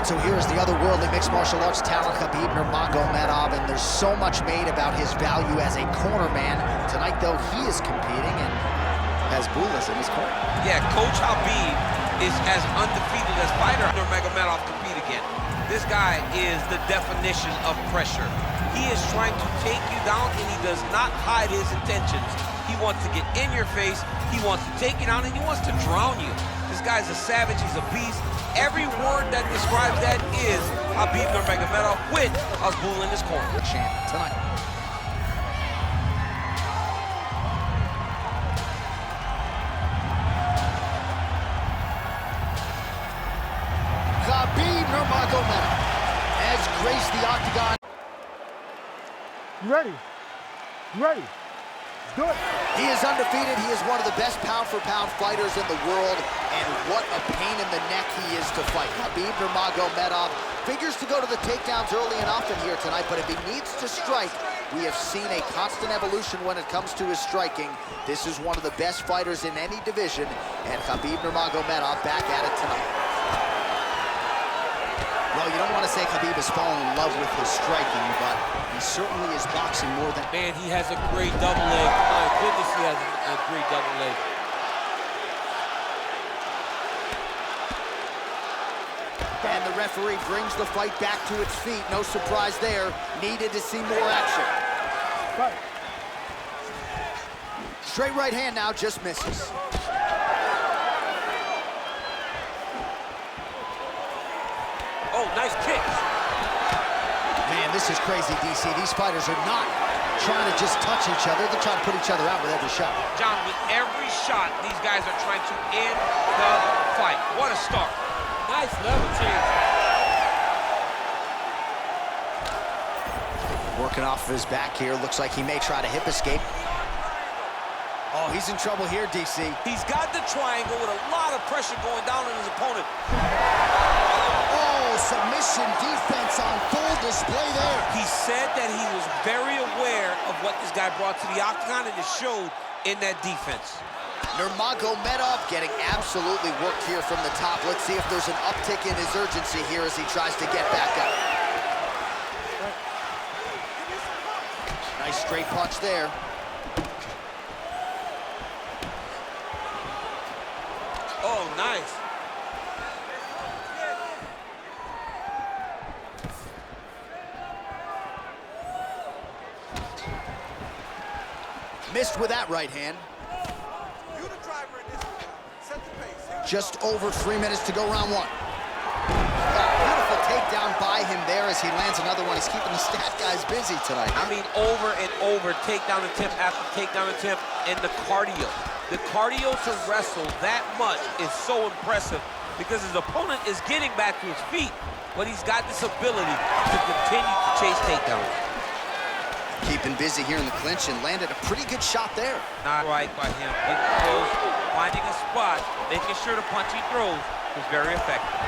right, so here's the otherworldly mixed martial arts talent, Khabib Nurmagomedov, and there's so much made about his value as a corner man. Tonight, though, he is competing and has Bulas in his corner. Yeah, Coach Habib is as undefeated as fighter Nurmagomedov compete again. This guy is the definition of pressure. He is trying to take you down, and he does not hide his intentions. He wants to get in your face, he wants to take you down, and he wants to drown you. This guy's a savage, he's a beast. Every word that describes that is Khabib Nurmagomedov with Bull in his corner. Champ tonight. Khabib Nurmagomedov has graced the octagon. You ready? You ready? Do it. He is undefeated. He is one of the best pound-for-pound fighters in the world, and what a pain in the neck he is to fight. Khabib Nurmagomedov figures to go to the takedowns early and often here tonight, but if he needs to strike, we have seen a constant evolution when it comes to his striking. This is one of the best fighters in any division, and Khabib Nurmagomedov back at it tonight. Well, you don't want to say Khabib has fallen in love with his striking, but he certainly is boxing more than... Man, he has a great double leg. My goodness, he has a great double leg. And the referee brings the fight back to its feet. No surprise there. Needed to see more action. Right. Straight right hand now, just misses. Oh, nice kick. Man, this is crazy, DC. These fighters are not trying to just touch each other. They're trying to put each other out with every shot. John, with every shot, these guys are trying to end the fight. What a start. Nice level change. Working off of his back here. Looks like he may try to hip escape. Oh, he's in trouble here, DC. He's got the triangle with a lot of pressure going down on his opponent. Oh, submission defense on full display there. He said that he was very aware of what this guy brought to the octagon, and it showed in that defense. Nurmagomedov getting absolutely worked here from the top. Let's see if there's an uptick in his urgency here as he tries to get back up. Nice straight punch there. Oh, nice. Missed with that right hand. You the driver in this one. Set the pace. Just over 3 minutes to go round one. Beautiful takedown by him there as he lands another one. He's keeping the stat guys busy tonight. I mean, over and over, takedown attempt after takedown attempt, and the cardio. The cardio to wrestle that much is so impressive because his opponent is getting back to his feet, but he's got this ability to continue to chase takedowns. Keeping busy here in the clinch and landed a pretty good shot there. Not right by him. Getting close, finding a spot, making sure the punch he throws is very effective.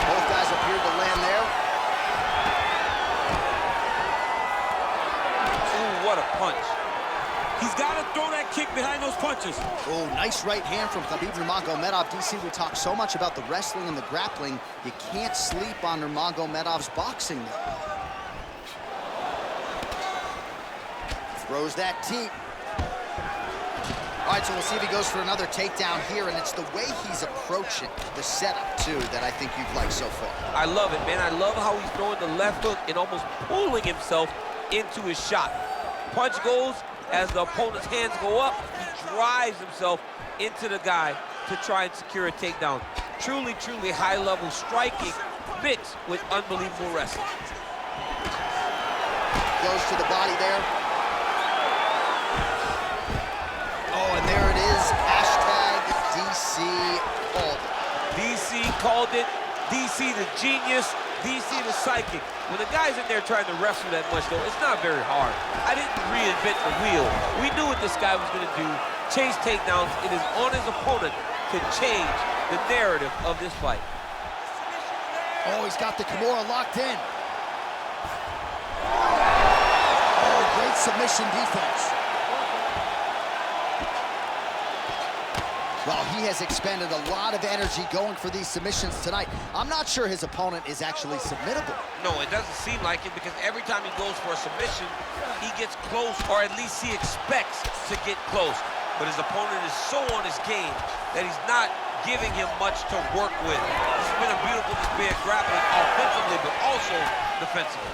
Both guys appeared to land there. Ooh, what a punch. He's got to throw that kick behind those punches. Oh, nice right hand from Khabib Nurmagomedov. DC, we talk so much about the wrestling and the grappling. You can't sleep on Nurmagomedov's boxing though. Throws that teep. All right, so we'll see if he goes for another takedown here, and it's the way he's approaching the setup, too, that I think you've liked so far. I love it, man. I love how he's throwing the left hook and almost pulling himself into his shot. Punch goes, as the opponent's hands go up, he drives himself into the guy to try and secure a takedown. Truly, truly high-level striking mixed with unbelievable wrestling. Goes to the body there. Oh, and there it is. Hashtag DC called it. DC called it. DC the genius. DC the psychic. When the guy's in there trying to wrestle that much, though, it's not very hard. I didn't reinvent the wheel. We knew what this guy was going to do. Chase takedowns. It is on his opponent to change the narrative of this fight. Oh, he's got the Kimura locked in. Oh, great submission defense. Well, he has expended a lot of energy going for these submissions tonight. I'm not sure his opponent is actually submittable. No, it doesn't seem like it, because every time he goes for a submission, he gets close, or at least he expects to get close. But his opponent is so on his game that he's not giving him much to work with. This has been a beautiful display of grappling offensively, but also defensively.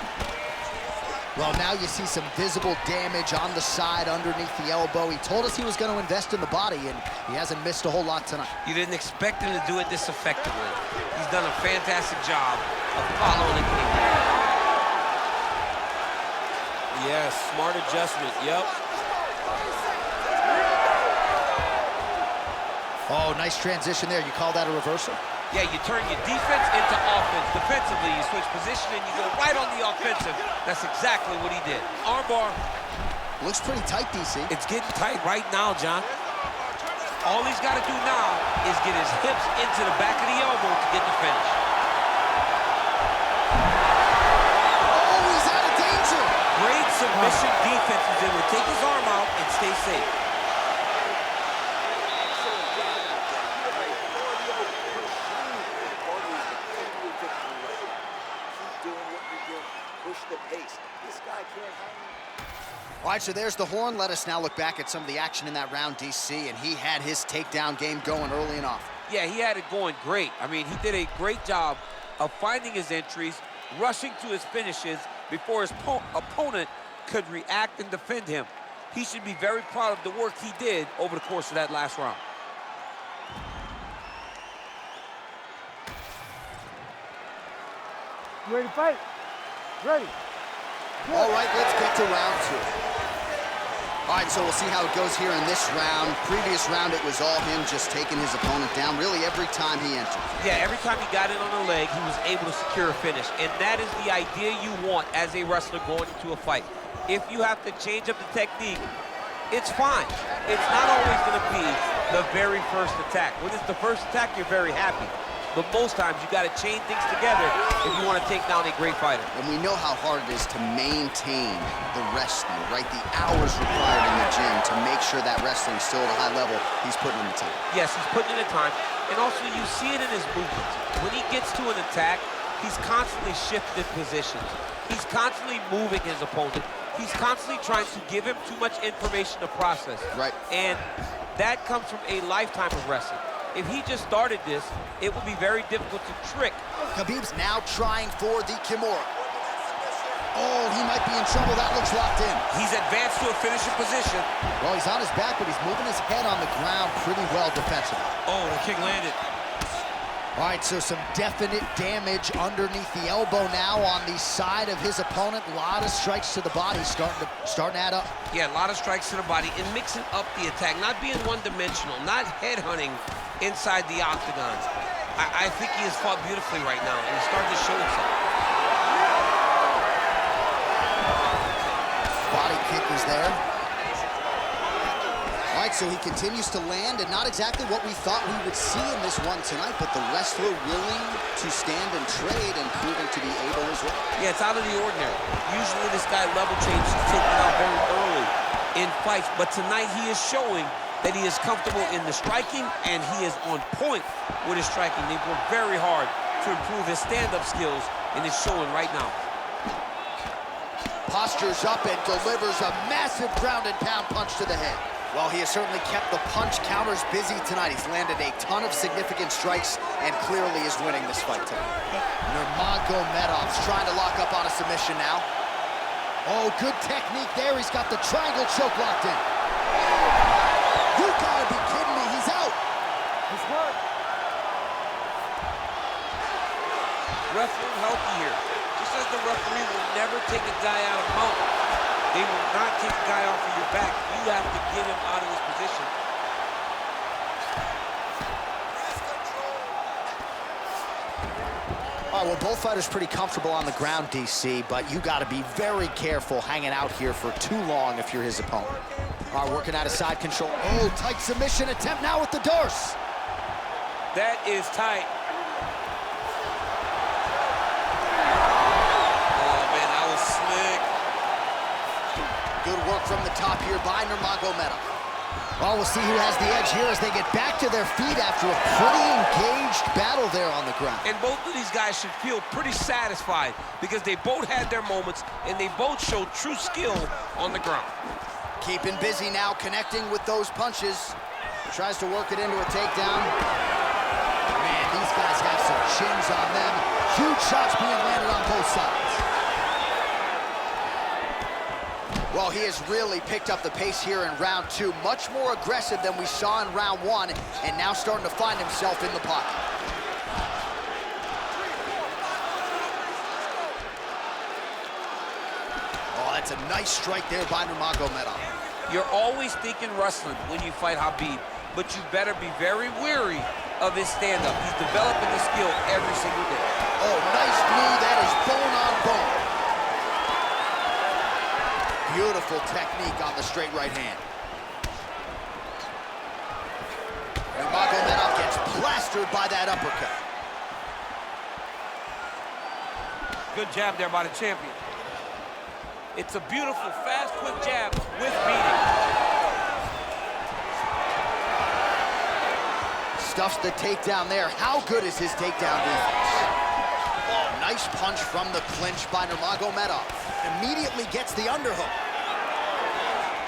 Well, now you see some visible damage on the side underneath the elbow. He told us he was going to invest in the body, and he hasn't missed a whole lot tonight. You didn't expect him to do it this effectively. He's done a fantastic job of following the game. Yes, smart adjustment, yep. Oh, nice transition there. You call that a reversal? Yeah, you turn your defense into offense. Defensively, you switch position and you go right on the offensive. That's exactly what he did. Armbar. Looks pretty tight, DC. It's getting tight right now, John. All he's got to do now is get his hips into the back of the elbow to get the finish. Oh, he's out of danger. Great submission defense. He's able to take his arm out and stay safe. All right, so there's the horn. Let us now look back at some of the action in that round, DC, and he had his takedown game going early and often. Yeah, he had it going great. I mean, he did a great job of finding his entries, rushing to his finishes before his opponent could react and defend him. He should be very proud of the work he did over the course of that last round. You ready to fight? Ready. Good. All right, let's get to round two. All right, so we'll see how it goes here in this round. Previous round, it was all him just taking his opponent down really every time he entered. Yeah, every time he got in on the leg, he was able to secure a finish. And that is the idea you want as a wrestler going into a fight. If you have to change up the technique, it's fine. It's not always going to be the very first attack. When it's the first attack, you're very happy. But most times, you got to chain things together if you want to take down a great fighter. And we know how hard it is to maintain the wrestling, right? The hours required in the gym to make sure that wrestling is still at a high level. He's putting in the time. Yes, he's putting in the time. And also, you see it in his movements. When he gets to an attack, he's constantly shifting positions. He's constantly moving his opponent. He's constantly trying to give him too much information to process. Right. And that comes from a lifetime of wrestling. If he just started this, it would be very difficult to trick. Khabib's now trying for the Kimura. Oh, he might be in trouble. That looks locked in. He's advanced to a finishing position. Well, he's on his back, but he's moving his head on the ground pretty well defensively. Oh, the kick landed. All right, so some definite damage underneath the elbow now on the side of his opponent. A lot of strikes to the body starting to add up. Yeah, a lot of strikes to the body and mixing up the attack, not being one-dimensional, not headhunting inside the octagon. I think he has fought beautifully right now, and he's starting to show himself. Body kick is there. All right, so he continues to land, and not exactly what we thought we would see in this one tonight, but the wrestler willing to stand and trade and proving to be able as well. Yeah, it's out of the ordinary. Usually this guy level changes, taking out very early in fights, but tonight he is showing that he is comfortable in the striking, and he is on point with his striking. They've worked very hard to improve his stand-up skills, and it's showing right now. Postures up and delivers a massive ground and pound punch to the head. Well, he has certainly kept the punch counters busy tonight. He's landed a ton of significant strikes and clearly is winning this fight tonight. Nurmagomedov's trying to lock up on a submission now. Oh, good technique there. He's got the triangle choke locked in. You gotta be kidding me. He's out. He's hurt. Referee healthy here. Just as the referee will never take a guy out of mount, they will not take a guy off of your back. You have to get him out of his position. All right, well, both fighters pretty comfortable on the ground, DC, but you got to be very careful hanging out here for too long if you're his opponent. All right, working out of side control. Oh, tight submission attempt now with the Dorse. That is tight. Oh, man, that was slick. Good work from the top here by Nurmagomedov. Well, we'll see who has the edge here as they get back to their feet after a pretty engaged battle there on the ground. And both of these guys should feel pretty satisfied because they both had their moments and they both showed true skill on the ground. Keeping busy now, connecting with those punches. Tries to work it into a takedown. Man, these guys have some chins on them. Huge shots being landed on both sides. Well, he has really picked up the pace here in round 2. Much more aggressive than we saw in round 1, and now starting to find himself in the pocket. Oh, that's a nice strike there by Nurmagomedov. You're always thinking wrestling when you fight Khabib, but you better be very wary of his stand-up. He's developing the skill every single day. Oh, nice knee. That is bone on bone. Beautiful technique on the straight right hand. Nurmagomedov gets plastered by that uppercut. Good jab there by the champion. It's a beautiful, fast, quick jab with beating. Stuffs the takedown there. How good is his takedown defense? Oh, nice punch from the clinch by Nurmagomedov. Immediately gets the underhook.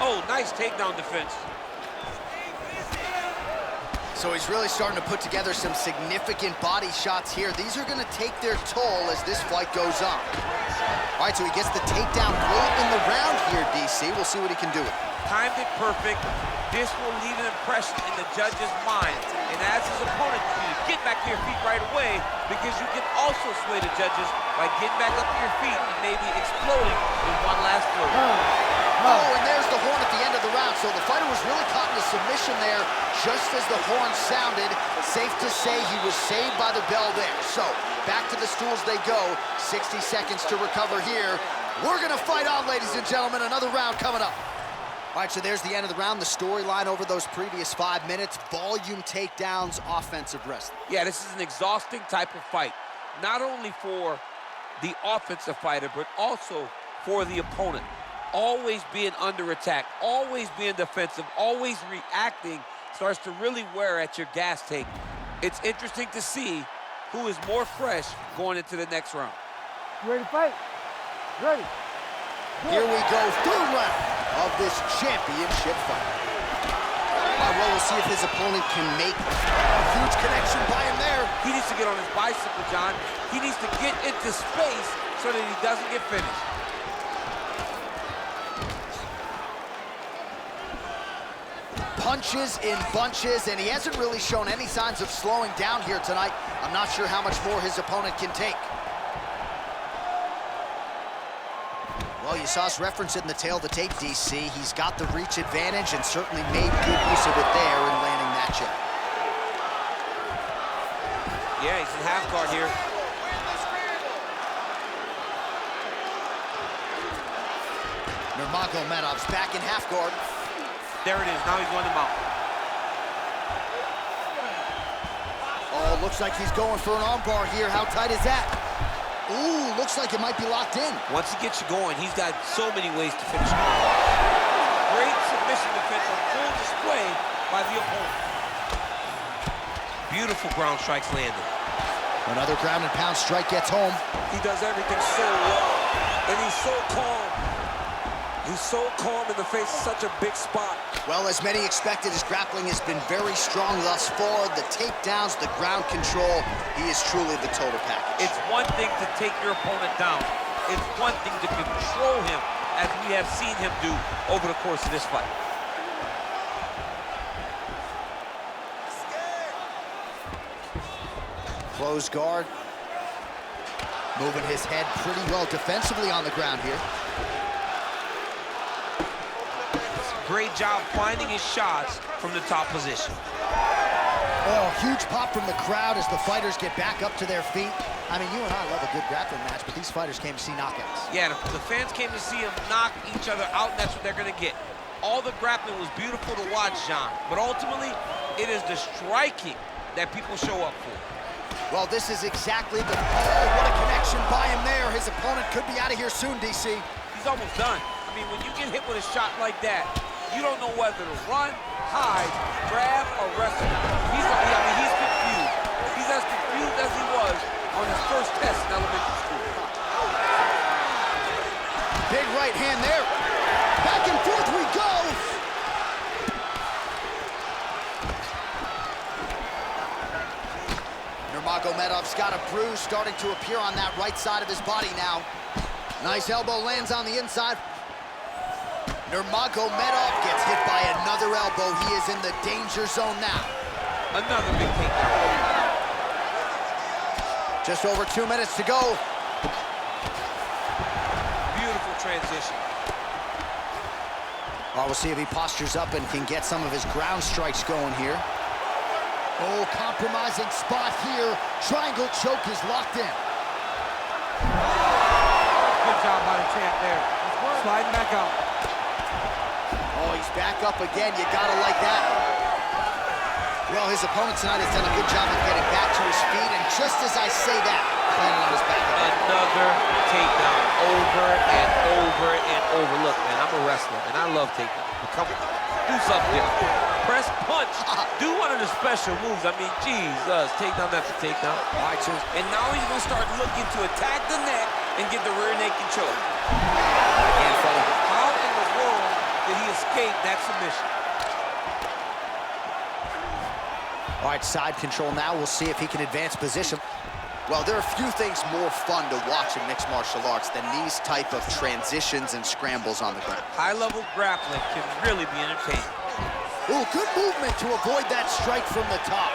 Oh, nice takedown defense. So he's really starting to put together some significant body shots here. These are going to take their toll as this fight goes on. All right, so he gets the takedown late in the round here, DC. We'll see what he can do with it. Timed it perfect. This will leave an impression in the judge's mind. And as his opponent, you need to get back to your feet right away because you can also sway the judges by getting back up to your feet and maybe exploding in one last blow. Oh, and there's the horn at the end of the round. So the fighter was really caught in a submission there just as the horn sounded. Safe to say he was saved by the bell there. So back to the stools they go. 60 seconds to recover here. We're going to fight on, ladies and gentlemen. Another round coming up. All right, so there's the end of the round. The storyline over those previous 5 minutes. Volume takedowns, offensive wrestling. Yeah, this is an exhausting type of fight. Not only for the offensive fighter, but also for the opponent. Always being under attack, always being defensive, always reacting starts to really wear at your gas tank. It's interesting to see who is more fresh going into the next round. You ready to fight? Ready. Here we go, third round of this championship fight. Well, we'll see if his opponent can make a huge connection by him there. He needs to get on his bicycle, John. He needs to get into space so that he doesn't get finished. Punches in bunches, and he hasn't really shown any signs of slowing down here tonight. I'm not sure how much more his opponent can take. Well, you saw us reference it in the tail of the tape, DC. He's got the reach advantage and certainly made good use of it there in landing that jab. Yeah, he's in half guard here. Nurmagomedov's back in half guard. There it is, now he's going to mount. Oh, looks like he's going for an armbar here. How tight is that? Ooh, looks like it might be locked in. Once he gets you going, he's got so many ways to finish him. Great submission defense on full display by the opponent. Beautiful ground strikes landed. Another ground and pound strike gets home. He does everything so well, and he's so calm. He's so calm in the face of such a big spot. Well, as many expected, his grappling has been very strong thus far. The takedowns, the ground control, he is truly the total package. It's one thing to take your opponent down. It's one thing to control him, as we have seen him do over the course of this fight. Close guard. Moving his head pretty well defensively on the ground here. Great job finding his shots from the top position. Oh, huge pop from the crowd as the fighters get back up to their feet. I mean, you and I love a good grappling match, but these fighters came to see knockouts. Yeah, the fans came to see them knock each other out, and that's what they're going to get. All the grappling was beautiful to watch, John, but ultimately, it is the striking that people show up for. Well, this is exactly the... Oh, what a connection by him there. His opponent could be out of here soon, DC. He's almost done. I mean, when you get hit with a shot like that, You don't know whether to run, hide, grab, or wrestle. He's confused. He's as confused as he was on his first test in elementary school. Big right hand there. Back and forth we go. Nurmagomedov's got a bruise starting to appear on that right side of his body now. Nice elbow lands on the inside. Nurmagomedov gets hit by another elbow. He is in the danger zone now. Another big takedown. Just over 2 minutes to go. Beautiful transition. Well, we'll see if he postures up and can get some of his ground strikes going here. Oh, compromising spot here. Triangle choke is locked in. Good job by the champ there. Sliding back out. Oh, he's back up again. You gotta like that. Well, his opponent tonight has done a good job of getting back to his feet, and just as I say that, planning on his back. Another takedown, over and over and over. Look, man, I'm a wrestler, and I love takedowns. Come on, do something different. Press punch. Do one of the special moves. I mean, Jesus, takedown after takedown. All right, so and now he's gonna start looking to attack the neck and get the rear naked choke. again, fella. How in the world did he escape that submission? All right, side control now. We'll see if he can advance position. Well, there are few things more fun to watch in mixed martial arts than these type of transitions and scrambles on the ground. High-level grappling can really be entertaining. Ooh, good movement to avoid that strike from the top.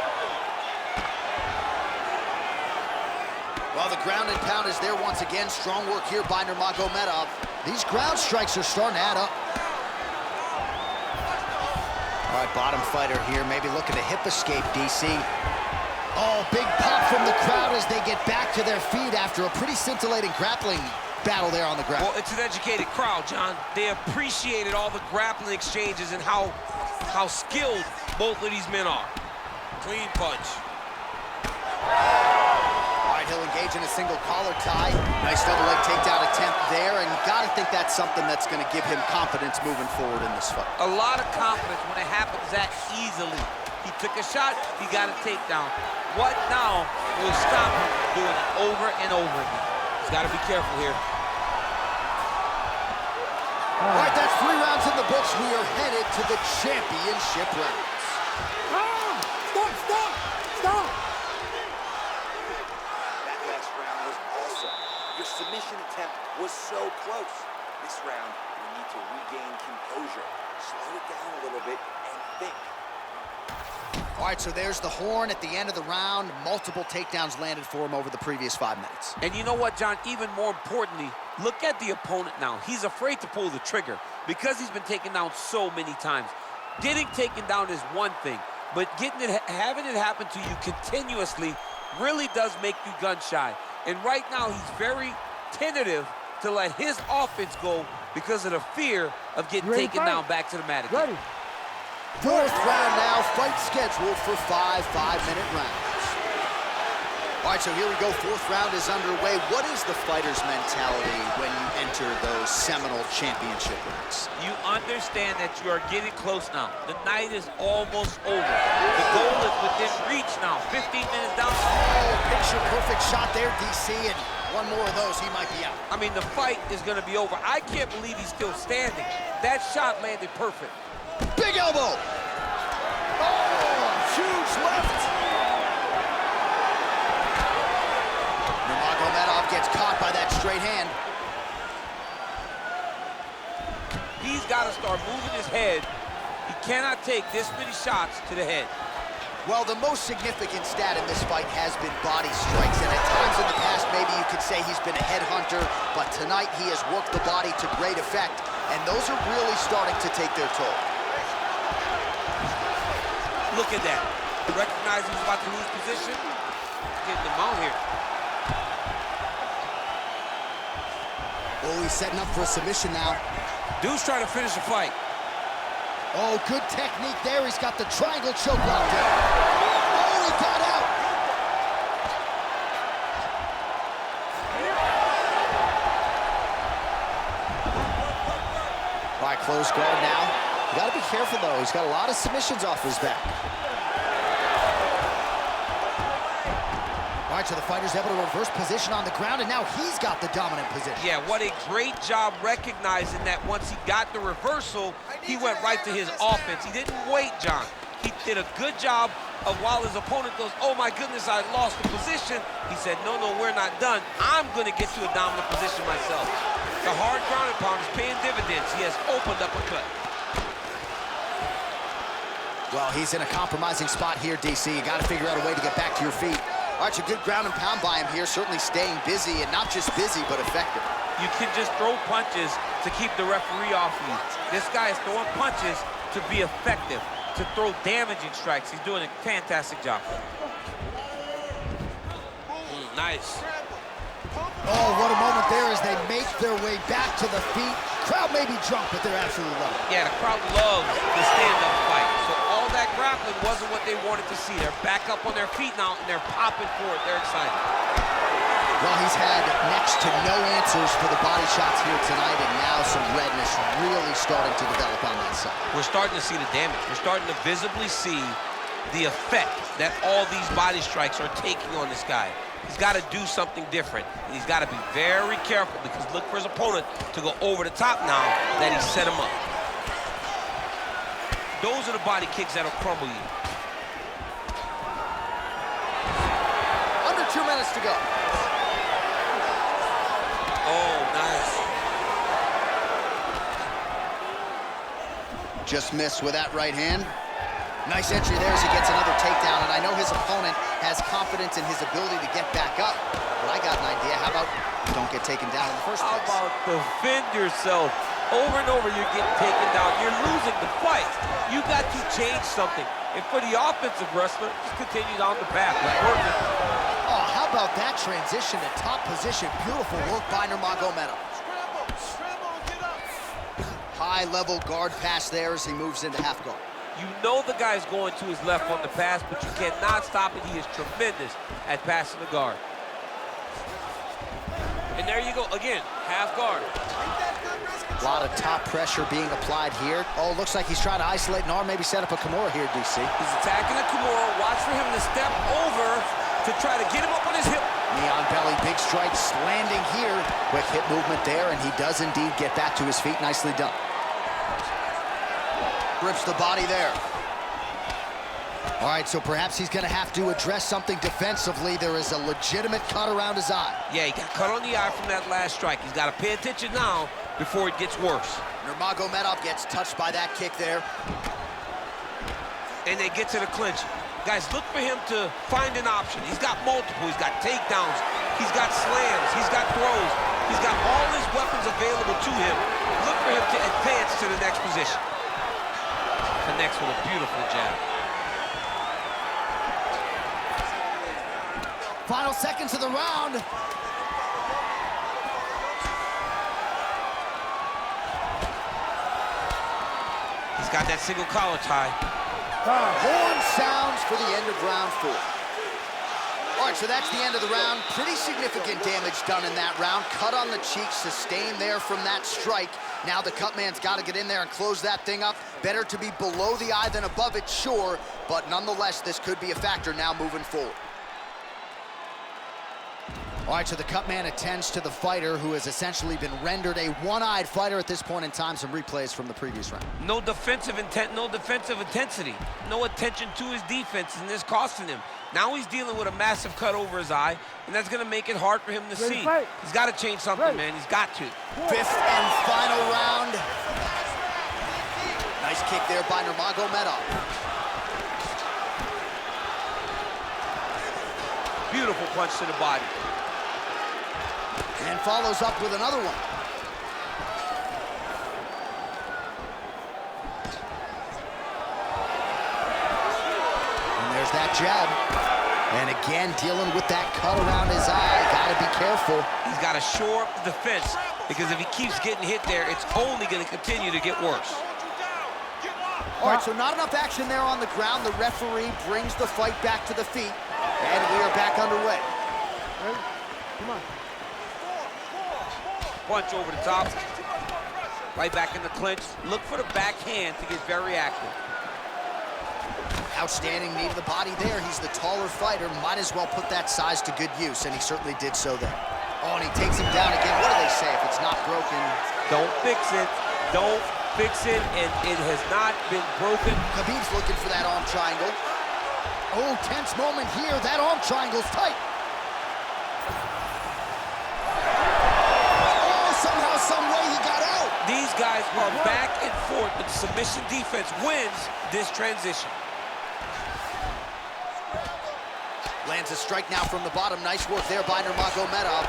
Well, the ground and pound is there once again. Strong work here by Nurmagomedov. These ground strikes are starting to add up. All right, bottom fighter here, maybe looking to hip escape, DC. Oh, big pop from the crowd as they get back to their feet after a pretty scintillating grappling battle there on the ground. Well, it's an educated crowd, John. They appreciated all the grappling exchanges and how skilled both of these men are. Clean punch. All right, he'll engage in a single collar tie. Nice double leg takedown attempt there, and you gotta think that's something that's gonna give him confidence moving forward in this fight. A lot of confidence when it happens that easily. He took a shot, he got a takedown. What now will stop him from doing it over and over again? He's got to be careful here. All right, that's 3 rounds in the books. We are headed to the championship rounds. Stop! That last round was awesome. Your submission attempt was so close. This round, you need to regain composure. Slow it down a little bit and think. All right, so there's the horn at the end of the round. Multiple takedowns landed for him over the previous 5 minutes. And you know what, John? Even more importantly, look at the opponent now. He's afraid to pull the trigger because he's been taken down so many times. Getting taken down is one thing, but having it happen to you continuously really does make you gun-shy. And right now, he's very tentative to let his offense go because of the fear of getting taken down back to the mat again. Ready. 4th round now, fight scheduled for 5 5-minute rounds. All right, so here we go. 4th round is underway. What is the fighter's mentality when you enter those seminal championship rounds? You understand that you are getting close now. The night is almost over. The goal is within reach now. 15 minutes down. Oh, picture-perfect shot there, DC, and one more of those, he might be out. I mean, the fight is going to be over. I can't believe he's still standing. That shot landed perfect. Big elbow! Oh, huge left! Nurmagomedov gets caught by that straight hand. He's got to start moving his head. He cannot take this many shots to the head. Well, the most significant stat in this fight has been body strikes, and at times in the past, maybe you could say he's been a headhunter, but tonight he has worked the body to great effect, and those are really starting to take their toll. Look at that. Recognizing he's about to lose position. Getting the mount here. Oh, he's setting up for a submission now. Dude's trying to finish the fight. Oh, good technique there. He's got the triangle choke locked in. Oh, he got out. All right, close guard now. You gotta be careful, though. He's got a lot of submissions off his back. All right, so the fighter's able to reverse position on the ground, and now he's got the dominant position. Yeah, what a great job recognizing that once he got the reversal, he went right to his offense. He didn't wait, John. He did a good job of while his opponent goes, oh my goodness, I lost the position. He said, no, we're not done. I'm gonna get to a dominant position myself. The hard ground and pound is paying dividends. He has opened up a cut. Well, he's in a compromising spot here, DC. You gotta figure out a way to get back to your feet. All right, so good ground and pound by him here, certainly staying busy, and not just busy, but effective. You can just throw punches to keep the referee off you. This guy is throwing punches to be effective, to throw damaging strikes. He's doing a fantastic job. Nice. Oh, what a moment there as they make their way back to the feet. Crowd may be drunk, but they're absolutely loving it. Yeah, the crowd loves the stand-up fight. So all that grappling wasn't what they wanted to see. They're back up on their feet now, and they're popping for it. They're excited. Well, he's had next to no answers for the body shots here tonight, and now some redness really starting to develop on that side. We're starting to see the damage. We're starting to visibly see the effect that all these body strikes are taking on this guy. He's got to do something different. And he's got to be very careful, because look for his opponent to go over the top now that he set him up. Those are the body kicks that'll crumble you. Under 2 minutes to go. Oh, nice. Just missed with that right hand. Nice entry there as he gets another takedown, and I know his opponent has confidence in his ability to get back up, but I got an idea. How about don't get taken down in the first place? How about defend yourself? Over and over, you're getting taken down. You're losing the fight. You got to change something. And for the offensive wrestler, just continue down the path. Oh, how about that transition to top position? Beautiful work by Nurmagomedov. Scramble and get up. High-level guard pass there as he moves into half guard. You know the guy's going to his left on the pass, but you cannot stop it. He is tremendous at passing the guard. And there you go, again, half guard. A lot of top pressure being applied here. Oh, looks like he's trying to isolate an arm, maybe set up a Kimura here, DC. He's attacking a Kimura. Watch for him to step over to try to get him up on his hip. Knee on belly, big strikes landing here. Quick hip movement there, and he does indeed get back to his feet. Nicely done. Grips the body there. All right, so perhaps he's going to have to address something defensively. There is a legitimate cut around his eye. Yeah, he got cut on the eye from that last strike. He's got to pay attention now before it gets worse. Nurmagomedov gets touched by that kick there. And they get to the clinch. Guys, look for him to find an option. He's got multiple. He's got takedowns. He's got slams. He's got throws. He's got all his weapons available to him. Look for him to advance to the next position. Connects with a beautiful jab. Final seconds of the round. He's got that single collar tie. Horn sounds for the end of round 4. All right, so that's the end of the round. Pretty significant damage done in that round. Cut on the cheek, sustained there from that strike. Now the cut man's got to get in there and close that thing up. Better to be below the eye than above it, sure, but nonetheless, this could be a factor now moving forward. All right, so the cut man attends to the fighter who has essentially been rendered a one-eyed fighter at this point in time. Some replays from the previous round. No defensive intent, no defensive intensity. No attention to his defense, and this costing him. Now he's dealing with a massive cut over his eye, and that's going to make it hard for him to see. He's got to change something, man. He's got to. 5th and final round. Nice kick there by Nurmagomedov. Beautiful punch to the body. And follows up with another one. And there's that jab. And again, dealing with that cut around his eye. Gotta be careful. He's got to shore up the defense, because if he keeps getting hit there, it's only going to continue to get worse. All right, so not enough action there on the ground. The referee brings the fight back to the feet. And we are back underway. Ready? Come on. Punch over the top. Right back in the clinch. Look for the backhand to get very active. Outstanding knee to the body there. He's the taller fighter. Might as well put that size to good use, and he certainly did so there. Oh, and he takes him down again. What do they say? If it's not broken... Don't fix it. Don't fix it, and it has not been broken. Khabib's looking for that arm triangle. Oh, tense moment here. That arm triangle's tight. Oh, somehow, some way he got out. These guys are back and forth, but submission defense wins this transition. Lands a strike now from the bottom. Nice work there by Nurmagomedov.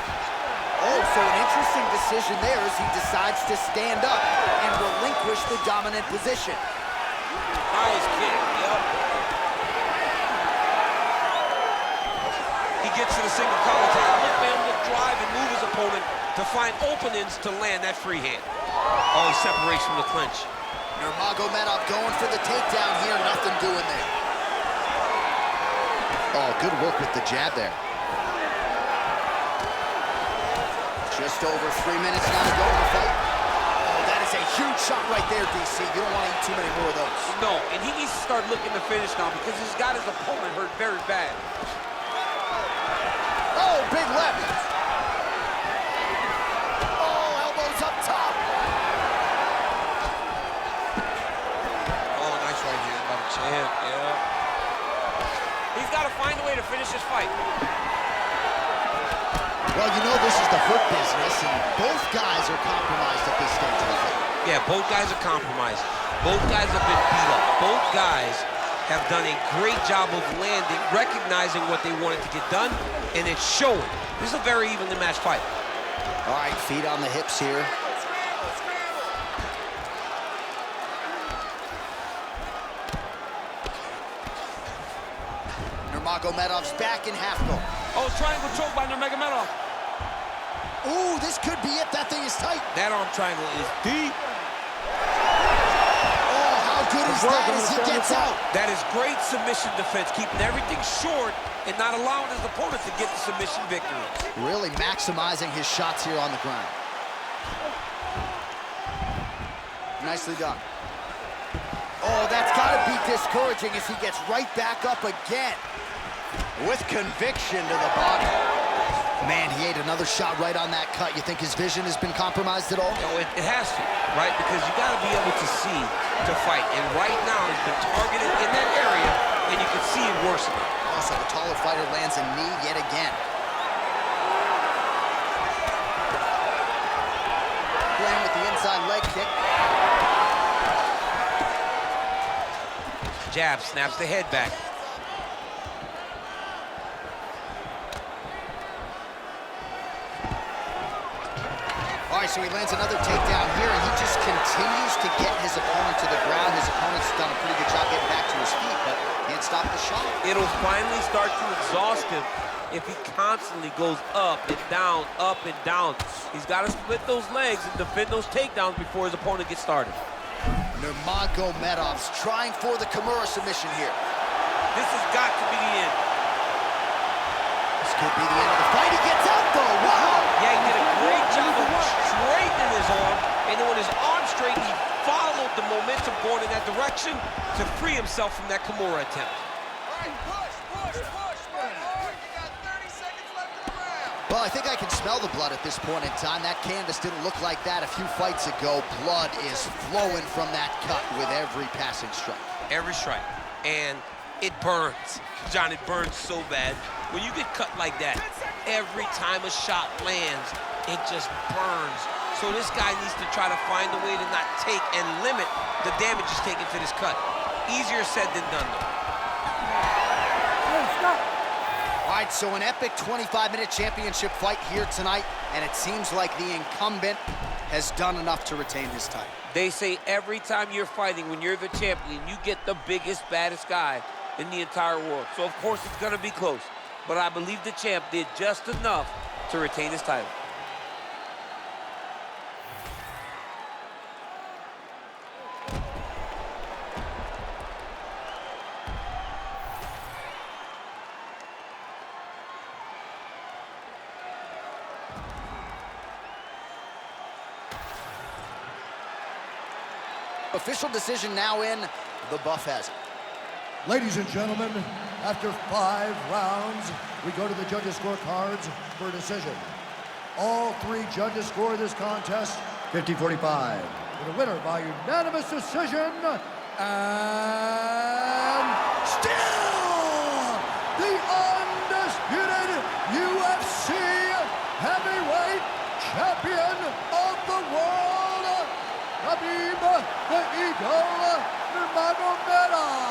Oh, so an interesting decision there as he decides to stand up and relinquish the dominant position. Nice kick, yep. He gets to the single collar tie. Look for him to drive and move his opponent to find openings to land that free hand. Oh, he separates from the clinch. Nurmagomedov going for the takedown here. Nothing doing there. Oh, good work with the jab there. Just over 3 minutes now to go in the fight. Oh, that is a huge shot right there, DC. You don't want to eat too many more of those. No, and he needs to start looking to finish now because he's got his opponent hurt very bad. Oh, big left. Oh, elbows up top. Oh, nice right hand by the champ, yeah. He's got to find a way to finish this fight. Well, you know this is the foot business, and both guys are compromised at this stage of the fight. Yeah, both guys are compromised. Both guys have been beat up. Both guys have done a great job of landing, recognizing what they wanted to get done, and it's showing. This is a very evenly matched fight. All right, feet on the hips here. Nurmagomedov's back in half guard. Oh, triangle choke by Nurmagomedov. Ooh, this could be it. That thing is tight. That arm triangle is deep. Oh, how good is that as he gets out? That is great submission defense, keeping everything short and not allowing his opponent to get the submission victory. Really maximizing his shots here on the ground. Nicely done. Oh, that's got to be discouraging as he gets right back up again. With conviction to the body. Man, he ate another shot right on that cut. You think his vision has been compromised at all? No, it has to, right? Because you got to be able to see to fight. And right now, he's been targeted in that area, and you can see it worsening. Also, the taller fighter lands a knee yet again. Playing with the inside leg kick. Jab, snaps the head back. All right, so he lands another takedown here, and he just continues to get his opponent to the ground. His opponent's done a pretty good job getting back to his feet, but can't stop the shot. It'll finally start to exhaust him if he constantly goes up and down, up and down. He's got to split those legs and defend those takedowns before his opponent gets started. Nurmagomedov's trying for the Kimura submission here. This has got to be the end. This could be the end of the fight. He gets out, though. Wow! Yeah, he did a great job of straightening his arm, and then when his arm straightened, he followed the momentum going in that direction to free himself from that Kimura attempt. Well, I think I can smell the blood at this point in time. That canvas didn't look like that a few fights ago. Blood is flowing from that cut with every passing strike. Every strike. And it burns. John, it burns so bad. When you get cut like that, every time a shot lands, it just burns. So this guy needs to try to find a way to not take and limit the damage he's taken to this cut. Easier said than done, though. All right, so an epic 25-minute championship fight here tonight, and it seems like the incumbent has done enough to retain his title. They say every time you're fighting, when you're the champion, you get the biggest, baddest guy in the entire world. So, of course, it's going to be close. But I believe the champ did just enough to retain his title. Official decision now in. The buff has it. Ladies and gentlemen, after 5 rounds, we go to the judges' scorecards for a decision. All 3 judges score this contest 50-45. With a winner by unanimous decision, and still the undisputed UFC heavyweight champion of the world, Khabib the Eagle Nurmagomedov.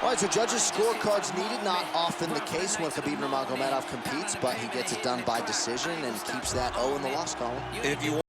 All right, so judges' scorecards needed. Not often the case when Khabib Nurmagomedov competes, but he gets it done by decision and keeps that O in the loss column. If you